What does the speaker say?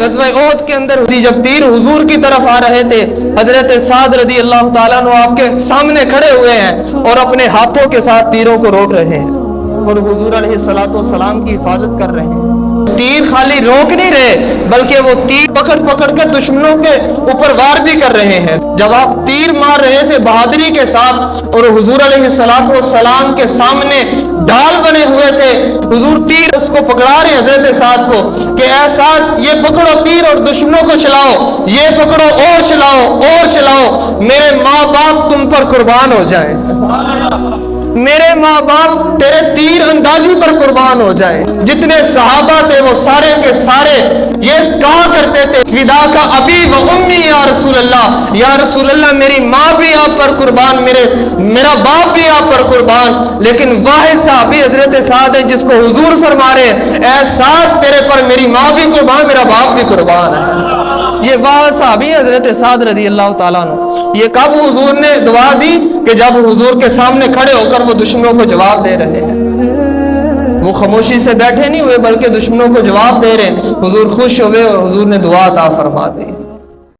ग़ज़वा ओहद के अंदर हुई, जब तीर हुजूर की तरफ आ रहे थे, हजरत साद रज़ी अल्लाह ताला अन्हु आपके सामने खड़े हुए हैं और अपने हाथों के साथ तीरों को रोक रहे हैं और हुजूर अलैहिस्सलातु वस्सलाम की हिफाजत कर रहे हैं। तीर खाली रोक नहीं रहे, बल्कि वो तीर पकड़ पकड़ के दुश्मनों के ऊपर वार भी कर रहे हैं। जब आप तीर मार रहे थे बहादुरी के साथ और हुजूर अलैहिस्सलातु वस्सलाम के सामने ढाल बने हुए थे, हुजूर तीर उसको पकड़ा रहे हजरत साद को कि ऐ साद ये पकड़ो तीर और दुश्मनों को चलाओ, ये पकड़ो और चलाओ और चलाओ, मेरे माँ बाप तुम पर कुर्बान हो जाए, मेरे माँ बाप तेरे तीर अंदाजी पर कुर्बान हो जाए। जितने सहाबा थे वो सारे के सारे ये कहा करते थे, फिदा का अबी व उम्मी या रसूल अल्लाह, या रसूल अल्लाह मेरी माँ भी आप पर कुर्बान, मेरा बाप भी आप पर कुर्बान। लेकिन वाहिद साहबी हजरत साद है जिसको हुजूर फरमा रहे ऐ साद तेरे पर मेरी माँ भी कुर्बान, मेरा बाप भी कुर्बान है। ये वाह साहबी हजरत साद रज़ी अल्लाह ताला अन्हु, ये कब हुजूर ने दुआ दी कि जब हुजूर के सामने खड़े होकर वो दुश्मनों को जवाब दे रहे हैं। वो खामोशी से बैठे नहीं हुए बल्कि दुश्मनों को जवाब दे रहे हैं। हुजूर खुश हुए और हुजूर ने दुआ अता फरमा दी।